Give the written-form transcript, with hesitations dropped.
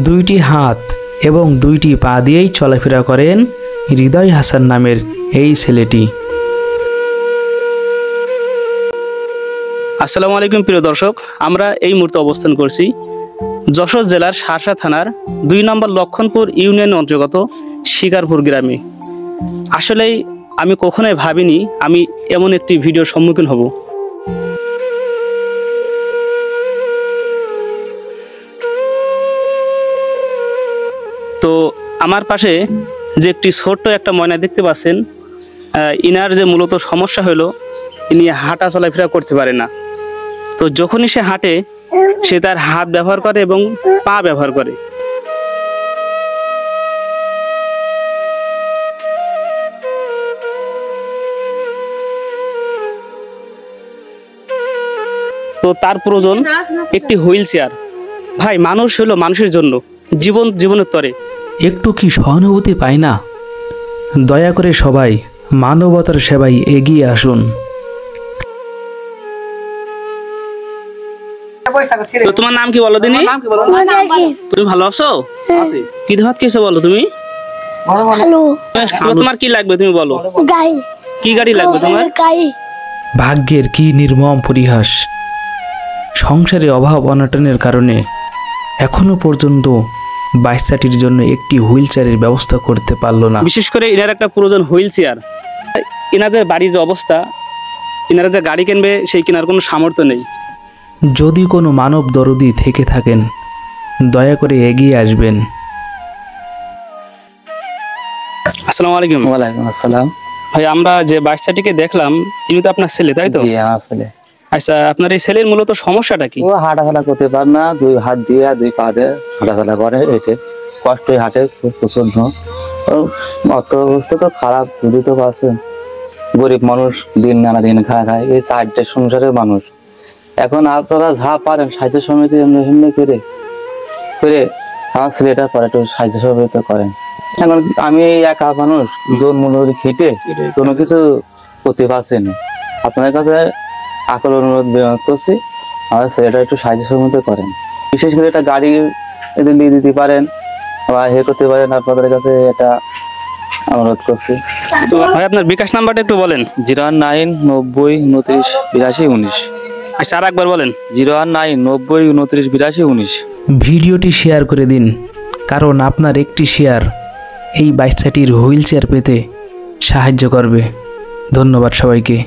দুইটি হাত এবং দুইটি পা দিয়েই চলাফেরা করেন হৃদয় হাসান নামের এই ছেলেটি। আসসালামু আলাইকুম প্রিয় দর্শক, আমরা এই মুহূর্তে অবস্থান করছি যশোর জেলার শার্শা থানার ২ নম্বর লক্ষণপুর ইউনিয়ন অন্তর্গত শিকারপুর গ্রামে। আসলেই আমি কখনোই ভাবিনি আমি এমন একটি ভিডিওর সম্মুখীন হব। তো আমার পাশে যে একটি ছোট্ট একটা ময়না দেখতে পাচ্ছেন, ইনার যে মূলত সমস্যা হলো ইনি হাঁটা চলাফেরা করতে পারে না। তো যখনই সে হাঁটে সে তার হাত ব্যবহার করে এবং পা ব্যবহার করে। তো তার প্রয়োজন একটি হুইল চেয়ার। ভাই, মানুষ হলো মানুষের জন্য, জীবনের তরে একটু কি সহানুভূতি পায় না? দয়া করে সবাই মানবতার সেবায় এগিয়ে আসুন। তো তোমার নাম কি বলো দিনি? তুমি ভালো আছো? কি ভাত খেয়েছো বলো তুমি? তোমার কি লাগবে তুমি বলো। কি গাড়ি লাগবে তোমার? ভাগ্যের কি নির্মম পরিহাস! সংসারে অভাব অনটনের কারণে এখনো পর্যন্ত বাচ্চাটির জন্য একটি হুইল চেয়ারের ব্যবস্থা করতে পারলো না। বিশেষ করে এনার একটা প্রয়োজন হুইল চেয়ার। এনাদের বাড়ির যে অবস্থা, এনারা যে গাড়ি কিনবে সেই কেনার কোনো সামর্থ্য নেই। যদি কোনো মানব দরদি থেকে থাকেন দয়া করে এগিয়ে আসবেন। আসসালামু আলাইকুম। ওয়ালাইকুম আসসালাম। ভাই, আমরা যে বাচ্চাটিকে দেখলাম ইনি তো আপনার ছেলে, তাই তো? জি, আমার ছেলে। আচ্ছা, আপনার এই ছেলের মূলত সমস্যাটা কি? ও হাঁটাচলা করতে পারে না, দুই হাত দিয়ে দুই পা দিয়ে হাঁটাচলা করে, এটা কষ্টই হাঁটে খুব প্রচন্ড। অত অবস্থা তো খারাপ, বুঝতে তো পারছেন। গরিব মানুষ, দিন নানা দিন খায়, এই 4টে সংসারের মানুষ। এখন আপনারা যা পারেন সাহায্য সমিতি এমনি করে আমার ছেলেটা পরে একটু সাহায্য সহযোগিতা করেন। এখন আমি একা মানুষ, জোর মূল্য খেটে কোনো কিছু করতে পারছি না। আপনাদের কাছে আকল অনুরোধ করছি, আমার ছেলেটা একটু সাহায্য সহযোগিতা করেন। বিশেষ করে একটা গাড়ি এদের নিয়ে দিতে পারেন বা করতে পারেন, আপনাদের কাছে এটা অনুরোধ করছি। তো ভাই, আপনার বিকাশ নাম্বারটা একটু বলেন। 019 90 29 82 19। আচ্ছা, আর একবার বলেন। 019 90 29 82 19। ভিডিওটি শেয়ার করে দিন, কারণ আপনার একটি শেয়ার এই বাচ্চাটির হুইল চেয়ার পেতে সাহায্য করবে। ধন্যবাদ সবাইকে।